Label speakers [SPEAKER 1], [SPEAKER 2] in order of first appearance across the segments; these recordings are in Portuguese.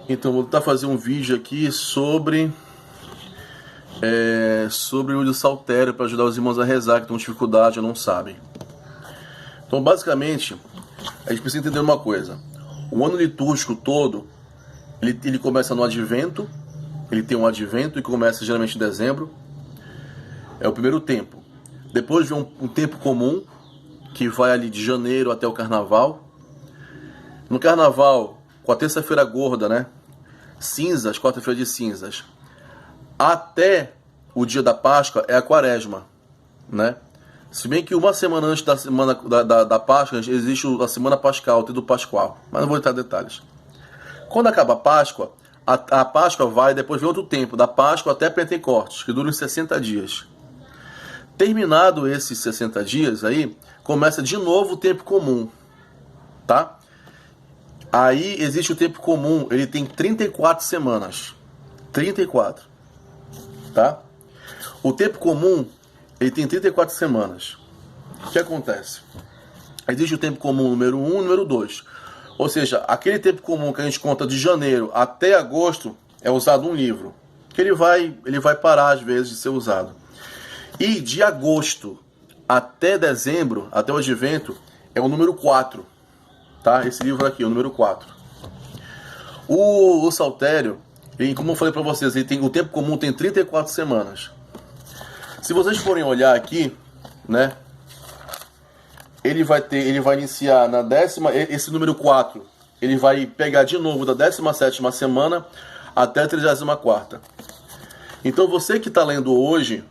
[SPEAKER 1] Então, vou tentar fazer um vídeo aqui sobre o uso do saltério para ajudar os irmãos a rezar que estão com dificuldade ou não sabem. Então, basicamente, a gente precisa entender uma coisa. O ano litúrgico todo, ele começa no advento, ele tem um advento e começa geralmente em dezembro. É o primeiro tempo. Depois vem um tempo comum, que vai ali de janeiro até o carnaval. No carnaval, com a terça-feira gorda, né? Cinzas, quarta-feira de cinzas, até o dia da Páscoa é a quaresma, né? Se bem que uma semana antes da semana da Páscoa existe a semana pascal, o Tríduo Pascual, mas não vou entrar em detalhes. Quando acaba a Páscoa, a Páscoa vai, depois vem outro tempo, da Páscoa até Pentecostes, que dura uns 60 dias. Terminado esses 60 dias aí, começa de novo o tempo comum, tá? Aí existe o tempo comum, ele tem 34 semanas. 34, tá? O tempo comum, ele tem 34 semanas. O que acontece? Existe o tempo comum número 1 e número 2. Ou seja, aquele tempo comum que a gente conta de janeiro até agosto é usado um livro. Que ele vai parar às vezes de ser usado. E de agosto até dezembro, até o advento, é o número 4. Tá? Esse livro aqui, o número 4. O saltério, como eu falei para vocês, o tempo comum tem 34 semanas. Se vocês forem olhar aqui, né? Ele vai iniciar na esse número 4, ele vai pegar de novo da 17ª semana até a 34ª. Então você que está lendo hoje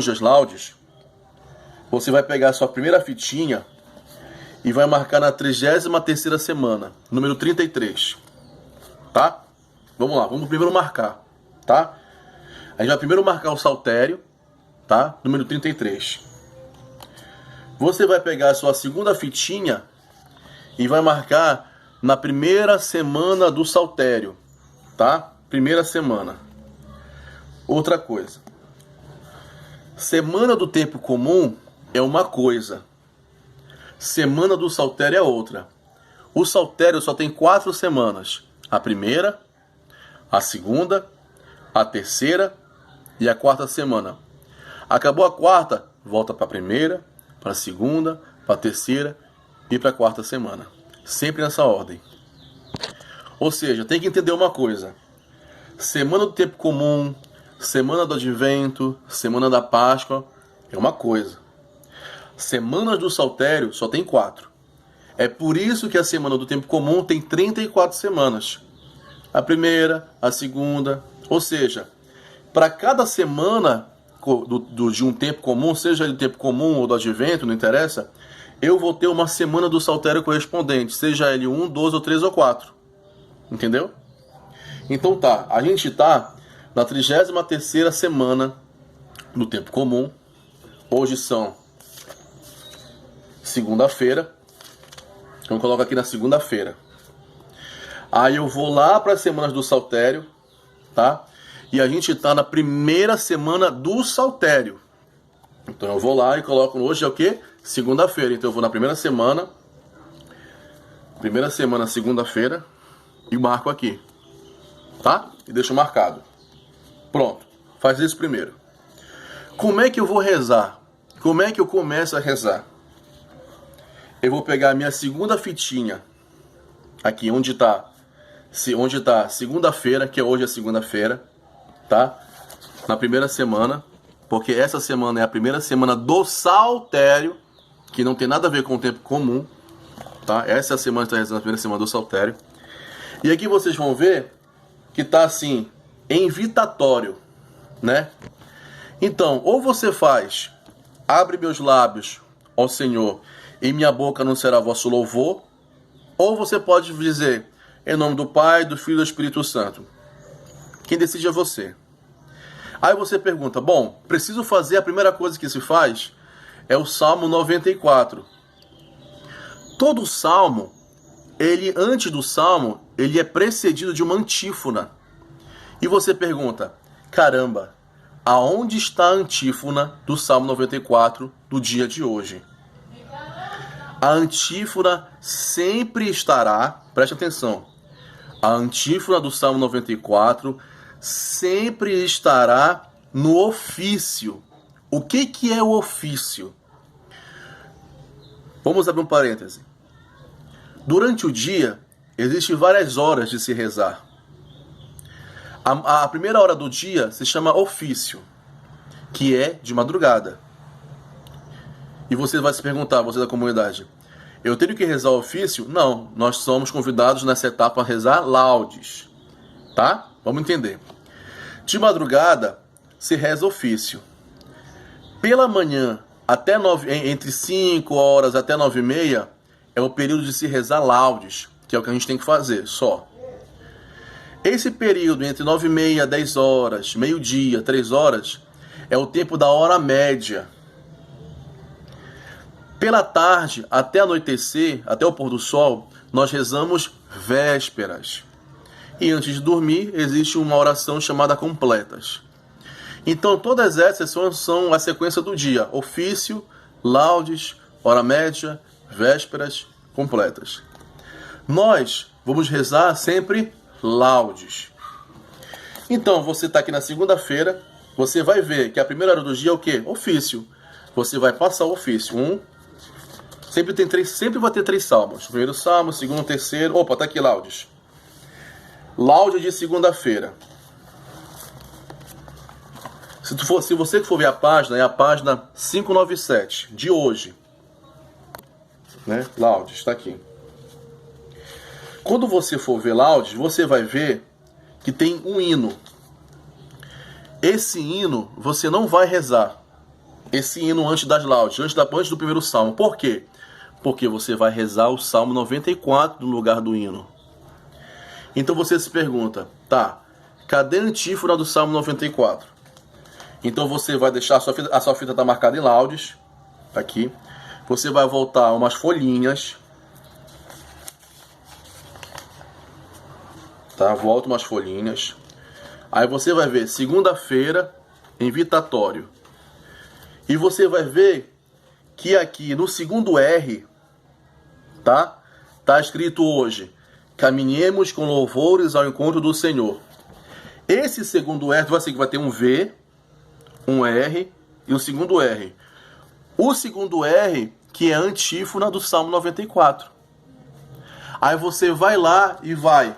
[SPEAKER 1] as laudes, você vai pegar a sua primeira fitinha e vai marcar na 33ª semana, número 33. Tá? Vamos lá, vamos primeiro marcar, tá? A gente vai primeiro marcar o saltério, tá? Número 33. Você vai pegar a sua segunda fitinha e vai marcar na primeira semana do saltério, tá? Primeira semana. Outra coisa. Semana do tempo comum é uma coisa. Semana do saltério é outra. O saltério só tem 4 semanas. A primeira, a segunda, a terceira e a quarta semana. Acabou a quarta, volta para a primeira, para a segunda, para a terceira e para a quarta semana. Sempre nessa ordem. Ou seja, tem que entender uma coisa. Semana do tempo comum, semana do advento, semana da Páscoa é uma coisa. Semanas do saltério só tem 4. É por isso que a semana do tempo comum tem 34 semanas. A primeira, a segunda, ou seja, para cada semana de um tempo comum, seja ele tempo comum ou do advento, não interessa, eu vou ter uma semana do saltério correspondente, seja ele 1, 2 ou 3 ou 4. Entendeu? Então tá, a gente tá na 33ª semana do tempo comum. Hoje são segunda-feira. Então eu coloco aqui na segunda-feira. Aí eu vou lá para as semanas do saltério, tá? E a gente está na primeira semana do saltério. Então eu vou lá e coloco, hoje é o quê? Segunda-feira. Então eu vou na primeira semana, segunda-feira, e marco aqui, tá? E deixo marcado. Pronto, faz isso primeiro. Como é que eu vou rezar? Como é que eu começo a rezar? Eu vou pegar a minha segunda fitinha, aqui onde está segunda-feira, que hoje é segunda-feira, tá? Na primeira semana, porque essa semana é a primeira semana do saltério, que não tem nada a ver com o tempo comum, tá? Essa é a semana que está rezando, a primeira semana do saltério. E aqui vocês vão ver que tá assim, invitatório, né? Então, ou você faz, abre meus lábios, ó Senhor, e minha boca anunciará vosso louvor, ou você pode dizer, em nome do Pai, do Filho e do Espírito Santo. Quem decide é você. Aí você pergunta, bom, preciso fazer, a primeira coisa que se faz é o Salmo 94. Todo salmo, antes do salmo, ele é precedido de uma antífona. E você pergunta, caramba, aonde está a antífona do Salmo 94 do dia de hoje? A antífona sempre estará, preste atenção, A antífona do Salmo 94 sempre estará no ofício. O que é o ofício? Vamos abrir um parêntese. Durante o dia, existem várias horas de se rezar. A primeira hora do dia se chama ofício, que é de madrugada. E você vai se perguntar, você da comunidade, eu tenho que rezar o ofício? Não, nós somos convidados nessa etapa a rezar laudes. Tá? Vamos entender. De madrugada, se reza ofício. Pela manhã, entre 5 horas até 9h30, é o período de se rezar laudes, que é o que a gente tem que fazer, só. Esse período entre 9h30, 10 horas, meio-dia, 3 horas, é o tempo da hora média. Pela tarde, até anoitecer, até o pôr do sol, nós rezamos vésperas. E antes de dormir, existe uma oração chamada completas. Então, todas essas são a sequência do dia. Ofício, laudes, hora média, vésperas, completas. Nós vamos rezar sempre laudes. Então, você está aqui na segunda-feira, você vai ver que a primeira hora do dia é o quê? Ofício. Você vai passar o ofício. Sempre vai ter 3 salmos. Primeiro salmo, segundo, terceiro. Opa, tá aqui laudes. Laude de segunda-feira. Se você for ver a página, é a página 597 de hoje. Né? Laudes, está aqui. Quando você for ver laudes, você vai ver que tem um hino. Esse hino você não vai rezar. Esse hino antes das laudes, antes do primeiro salmo. Por quê? Porque você vai rezar o Salmo 94 no lugar do hino. Então você se pergunta, tá, cadê a antífona do Salmo 94? Então você vai deixar, a sua fita está marcada em laudes, tá aqui. Você vai voltar umas folhinhas, tá? Volta umas folhinhas. Aí você vai ver segunda-feira, invitatório. E você vai ver que aqui no segundo R, tá? Tá escrito hoje, caminhemos com louvores ao encontro do Senhor. Esse segundo R, vai ter um V, um R e o segundo R. O segundo R, que é a antífona do Salmo 94. Aí você vai lá e vai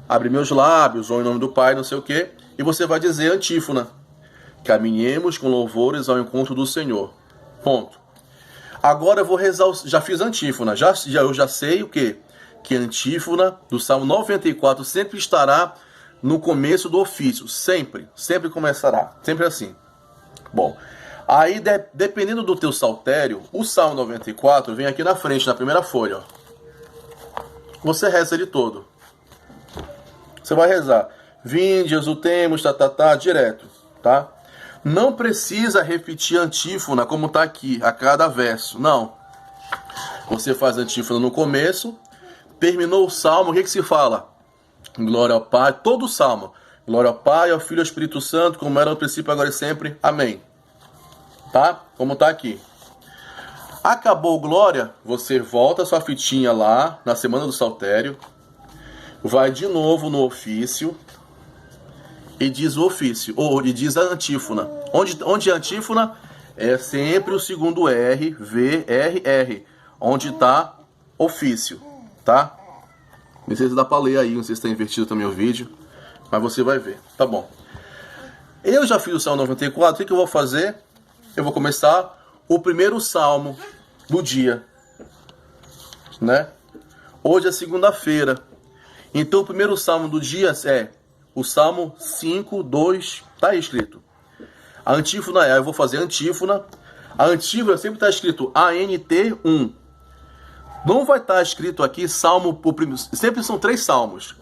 [SPEAKER 1] abrir meus lábios, ou em nome do Pai, não sei o que, e você vai dizer antífona. Caminhemos com louvores ao encontro do Senhor. Ponto. Agora eu vou rezar, já fiz a antífona, eu já sei o quê? Que a antífona do Salmo 94 sempre estará no começo do ofício, sempre começará, sempre assim. Bom, aí dependendo do teu saltério, o Salmo 94 vem aqui na frente, na primeira folha, ó. Você reza ele todo. Você vai rezar, vinde, exultemos, direto, tá? Não precisa repetir a antífona como está aqui, a cada verso. Não. Você faz a antífona no começo, terminou o salmo, o que se fala? Glória ao Pai, todo o salmo. Glória ao Pai, ao Filho e ao Espírito Santo, como era no princípio, agora e sempre. Amém. Tá? Como está aqui. Acabou glória, você volta a sua fitinha lá, na semana do saltério, vai de novo no ofício, e diz o ofício, ou e diz a antífona. Onde é a antífona? É sempre o segundo R, V, R, R. Onde está ofício, tá? Não sei se dá para ler aí, não sei se está invertido também o vídeo, mas você vai ver, tá bom. Eu já fiz o Salmo 94, o que eu vou fazer? Eu vou começar o primeiro salmo do dia, né? Hoje é segunda-feira, então o primeiro salmo do dia é o Salmo 5, 2, tá aí escrito. A antífona eu vou fazer a antífona. A antífona sempre está escrito ANT 1. Não vai estar escrito aqui Salmo, sempre são 3 salmos.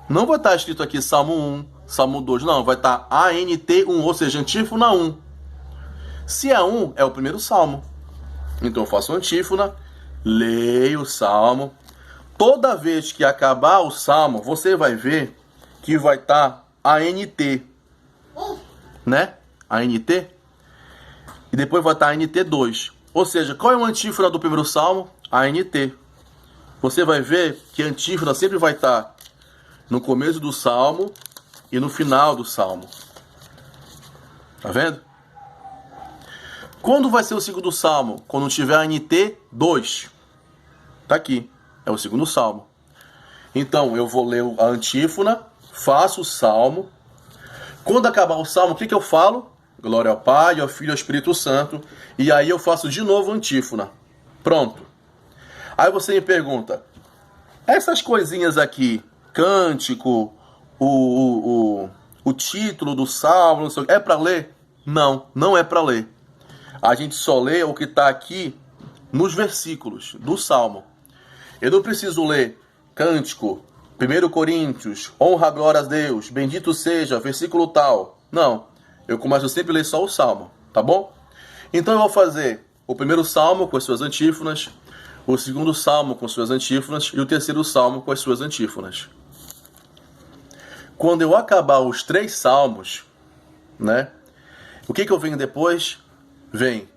[SPEAKER 1] Não vai estar escrito aqui Salmo 1, Salmo 2, não, vai estar ANT 1, ou seja, antífona 1. Se é 1, é o primeiro salmo. Então eu faço a antífona, leio o salmo. Toda vez que acabar o salmo, você vai ver que vai estar ANT, né? ANT. E depois vai estar ANT 2. Ou seja, qual é a antífona do primeiro salmo? ANT. Você vai ver que a antífona sempre vai estar no começo do salmo e no final do salmo. Tá vendo? Quando vai ser o segundo salmo? Quando tiver a NT 2. Tá aqui. É o segundo salmo. Então, eu vou ler a antífona, faço o salmo. Quando acabar o salmo, o que eu falo? Glória ao Pai, ao Filho e ao Espírito Santo. E aí eu faço de novo a antífona. Pronto. Aí você me pergunta, essas coisinhas aqui, cântico, o título do salmo, não sei, é para ler? Não, não é para ler. A gente só lê o que está aqui nos versículos do salmo. Eu não preciso ler cântico, 1 Coríntios, honra, glória a Deus, bendito seja, versículo tal. Não, eu começo sempre a ler só o salmo, tá bom? Então eu vou fazer o primeiro salmo com as suas antífonas, o segundo salmo com as suas antífonas e o terceiro salmo com as suas antífonas. Quando eu acabar os 3 salmos, né? O que eu venho depois? Vem.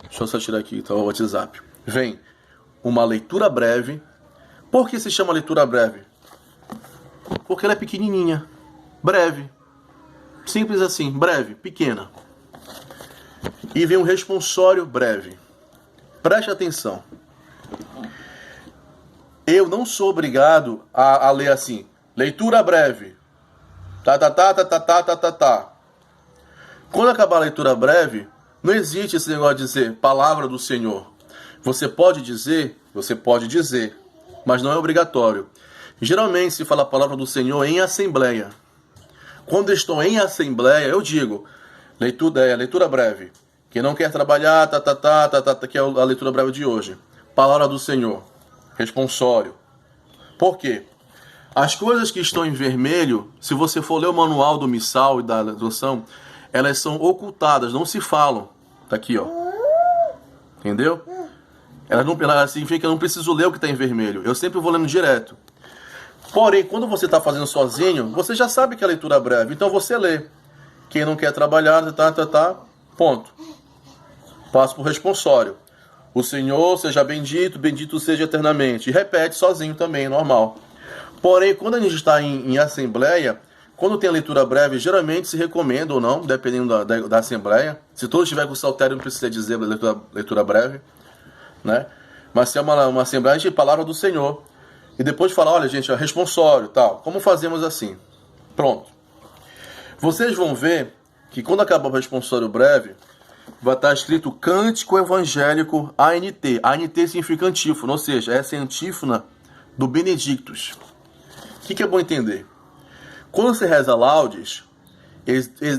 [SPEAKER 1] Deixa eu só tirar aqui o WhatsApp. Vem uma leitura breve. Por que se chama leitura breve? Porque ela é pequenininha. Breve. Simples assim. Breve. Pequena. E vem um responsório breve. Preste atenção. Eu não sou obrigado a ler assim. Leitura breve. Tá. Quando acabar a leitura breve, não existe esse negócio de dizer palavra do Senhor. Você pode dizer, mas não é obrigatório. Geralmente se fala a palavra do Senhor em assembleia. Quando eu estou em assembleia, eu digo, leitura breve. Quem não quer trabalhar, que é a leitura breve de hoje. Palavra do Senhor. Responsório. Por quê? As coisas que estão em vermelho, se você for ler o manual do missal e da tradução, elas são ocultadas, não se falam. Tá aqui, ó. Entendeu? Ela significa que eu não preciso ler o que está em vermelho. Eu sempre vou lendo direto. Porém, quando você está fazendo sozinho, você já sabe que é leitura breve. Então você lê. Quem não quer trabalhar, ponto. Passo para o responsório. O Senhor seja bendito, bendito seja eternamente. E repete sozinho também, normal. Porém, quando a gente está em assembleia, quando tem a leitura breve, geralmente se recomenda ou não, dependendo da assembleia. Se todos estiver com o saltério, não precisa dizer leitura breve, né? Mas se é uma assembleia, a gente palavra do Senhor. E depois fala, olha gente, é responsório, tal. Como fazemos assim? Pronto. Vocês vão ver que quando acabar o responsório breve, vai estar escrito Cântico Evangélico ANT. ANT significa antífona, ou seja, essa é a antífona do Benedictus. O que é bom entender? Quando você reza laudes,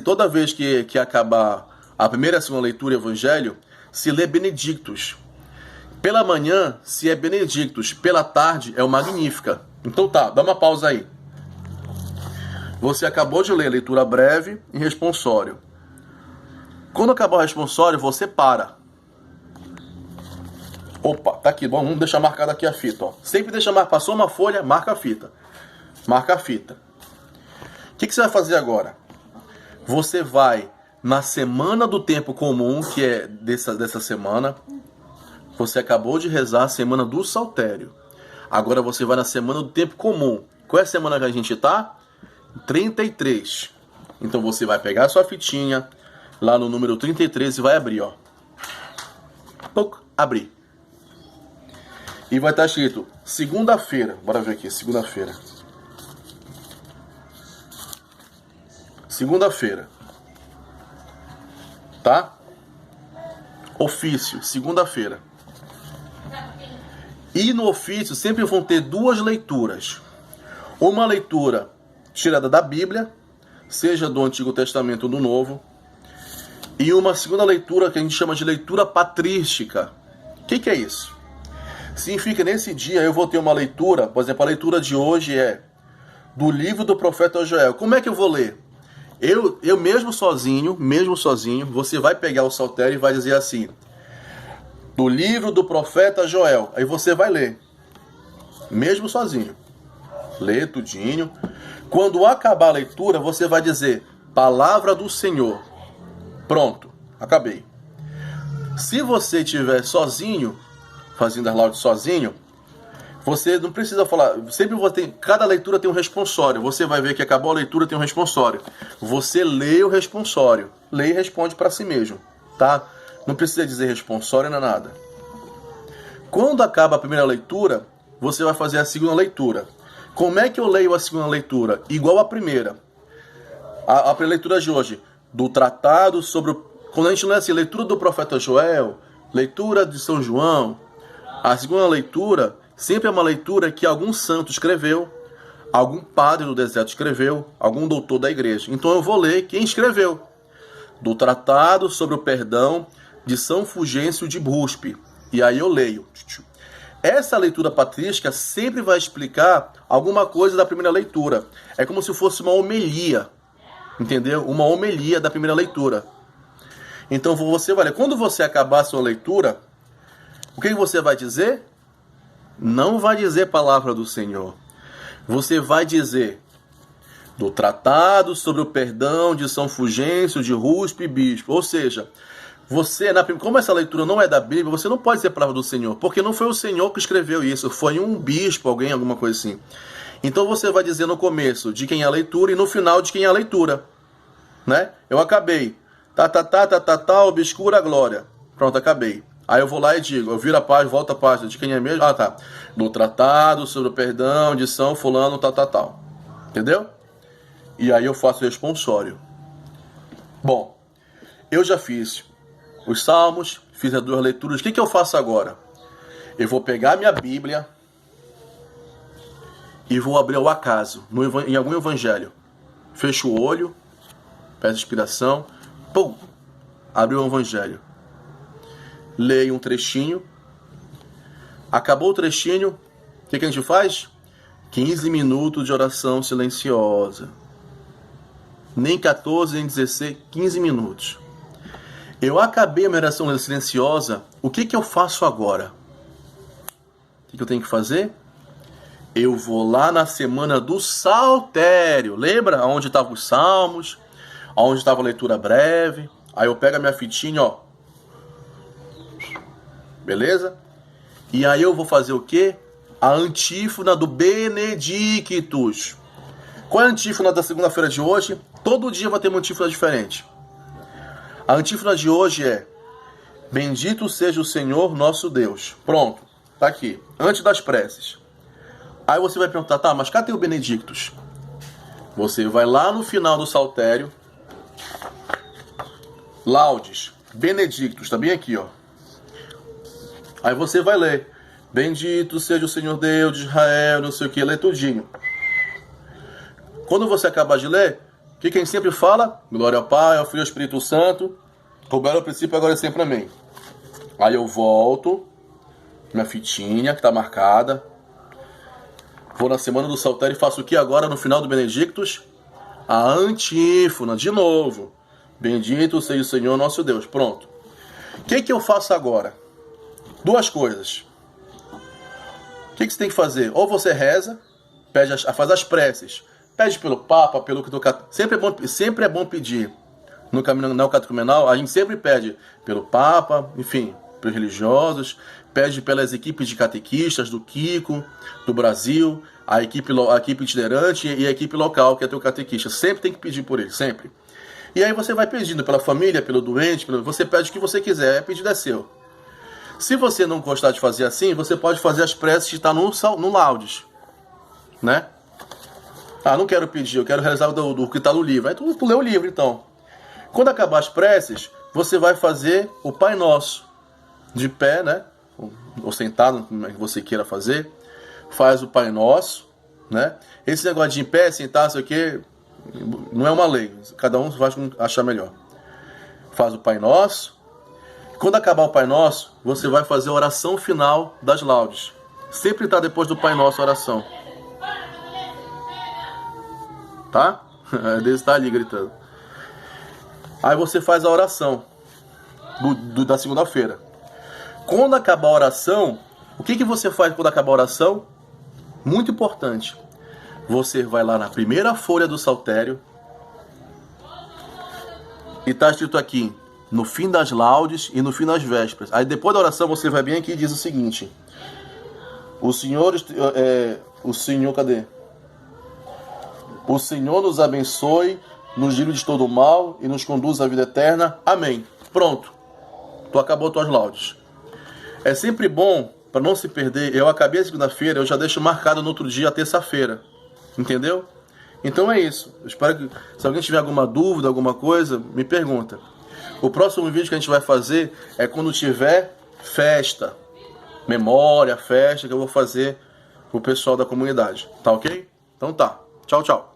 [SPEAKER 1] toda vez que acabar a primeira e a segunda leitura do Evangelho, se lê Benedictus. Pela manhã, se é Benedictus. Pela tarde, é o Magnífica. Então tá, dá uma pausa aí. Você acabou de ler leitura breve e responsório. Quando acabar o responsório, você para. Opa, tá aqui. Bom, vamos deixar marcado aqui a fita. Ó. Sempre deixa marcado. Passou uma folha, marca a fita. Marca a fita. O que você vai fazer agora? Você vai na semana do tempo comum, que é dessa semana. Você acabou de rezar a semana do saltério. Agora você vai na semana do tempo comum. Qual é a semana que a gente tá? 33. Então você vai pegar a sua fitinha lá no número 33 e vai abrir, ó. Abrir. E vai estar escrito segunda-feira. Bora ver aqui, segunda-feira. Segunda-feira. Tá? Ofício, segunda-feira. E no ofício sempre vão ter 2 leituras. Uma leitura tirada da Bíblia, seja do Antigo Testamento ou do Novo. E uma segunda leitura que a gente chama de leitura patrística. O que é isso? Significa que nesse dia eu vou ter uma leitura, por exemplo, a leitura de hoje é do livro do profeta Joel. Como é que eu vou ler? Eu mesmo sozinho, você vai pegar o saltério e vai dizer assim, do livro do profeta Joel. Aí você vai ler, mesmo sozinho. Lê tudinho. Quando acabar a leitura, você vai dizer, palavra do Senhor. Pronto, acabei. Se você estiver sozinho, fazendo as laudes sozinho, Você não precisa falar, sempre cada leitura tem um responsório. Você vai ver que acabou a leitura, tem um responsório. Você lê o responsório, lê e responde para si mesmo, tá? Não precisa dizer responsório nem nada. Quando acaba a primeira leitura, você vai fazer a segunda leitura. Como é que eu leio a segunda leitura? Igual a primeira. A leitura de hoje, do tratado sobre o... Quando a gente lê assim, leitura do profeta Joel, leitura de São João, a segunda leitura sempre é uma leitura que algum santo escreveu, algum padre do deserto escreveu, algum doutor da igreja. Então eu vou ler quem escreveu. Do tratado sobre o perdão de São Fulgêncio de Bruspe. E aí eu leio. Essa leitura patrística sempre vai explicar alguma coisa da primeira leitura. É como se fosse uma homilia. Entendeu? Uma homilia da primeira leitura. Então você vai ler. Quando você acabar a sua leitura, o que você vai dizer? Não vai dizer palavra do Senhor. Você vai dizer do tratado sobre o perdão de São Fulgêncio de Bruspe Bispo. Ou seja, você, como essa leitura não é da Bíblia, você não pode dizer palavra do Senhor, porque não foi o Senhor que escreveu isso, foi um bispo, alguém, alguma coisa assim. Então você vai dizer no começo de quem é a leitura e no final de quem é a leitura, né? Eu acabei. Obscura a glória. Pronto, acabei. Aí eu vou lá e digo, eu viro a página, volto a página, de quem é mesmo? Ah, tá. Do tratado sobre o perdão de São Fulano, tal. Entendeu? E aí eu faço o responsório. Bom, eu já fiz os salmos, fiz as duas leituras. O que eu faço agora? Eu vou pegar minha Bíblia e vou abrir ao acaso, em algum evangelho. Fecho o olho, peço inspiração, pum, abriu o evangelho. Leio um trechinho. Acabou o trechinho, o que a gente faz? 15 minutos de oração silenciosa. Nem 14, nem 16, 15 minutos. Eu acabei a minha oração silenciosa, o que eu faço agora? O que eu tenho que fazer? Eu vou lá na semana do Saltério. Lembra onde estavam os salmos? Onde estava a leitura breve? Aí eu pego a minha fitinha, ó. Beleza? E aí eu vou fazer o quê? A antífona do Benedictus. Qual é a antífona da segunda-feira de hoje? Todo dia vai ter uma antífona diferente. A antífona de hoje é: bendito seja o Senhor nosso Deus. Pronto, tá aqui. Antes das preces. Aí você vai perguntar, tá, mas cadê o Benedictus? Você vai lá no final do Saltério. Laudes, Benedictus, tá bem aqui, ó. Aí você vai ler: bendito seja o Senhor Deus de Israel, não sei o que, lê tudinho. Quando você acabar de ler, o que a gente sempre fala? Glória ao Pai, ao Filho e ao Espírito Santo, como era no princípio, agora e sempre, amém. Aí eu volto, minha fitinha que está marcada, vou na semana do Saltério e faço o que agora no final do Benedictus? A antífona, de novo. Bendito seja o Senhor nosso Deus. Pronto. O que eu faço agora? Duas coisas. O que você tem que fazer? Ou você reza, faz as preces, pede pelo Papa, pelo que tocar. Sempre é bom pedir. No caminho neocatecumenal, a gente sempre pede pelo Papa, enfim, pelos religiosos, pede pelas equipes de catequistas do Kiko, do Brasil, a equipe itinerante e a equipe local, que é teu catequista. Sempre tem que pedir por ele, sempre. E aí você vai pedindo pela família, pelo doente, você pede o que você quiser, o pedido é seu. Se você não gostar de fazer assim, você pode fazer as preces que está no Laudes, né? Ah, não quero pedir, eu quero realizar do que está no livro. Aí tu lê o livro, então. Quando acabar as preces, você vai fazer o Pai Nosso. De pé, né? Ou sentado, como você queira fazer. Faz o Pai Nosso, né? Esse negócio de em pé, sentar, sei o quê, não é uma lei. Cada um vai achar melhor. Faz o Pai Nosso. Quando acabar o Pai Nosso, você vai fazer a oração final das laudes. Sempre está depois do Pai Nosso a oração. Tá? Deus está ali gritando. Aí você faz a oração da segunda-feira. Quando acabar a oração, o que você faz quando acabar a oração? Muito importante. Você vai lá na primeira folha do Saltério e está escrito aqui: no fim das laudes e no fim das vésperas. Aí depois da oração você vai bem aqui e diz o seguinte: Cadê? O Senhor nos abençoe, nos livre de todo mal e nos conduz à vida eterna. Amém. Pronto. Tu acabou tuas laudes. É sempre bom, para não se perder, eu acabei a segunda-feira, eu já deixo marcado no outro dia, a terça-feira. Entendeu? Então é isso. Eu espero que, se alguém tiver alguma dúvida, alguma coisa, me pergunta. O próximo vídeo que a gente vai fazer é quando tiver festa. Memória, festa, que eu vou fazer pro pessoal da comunidade. Tá ok? Então tá. Tchau, tchau.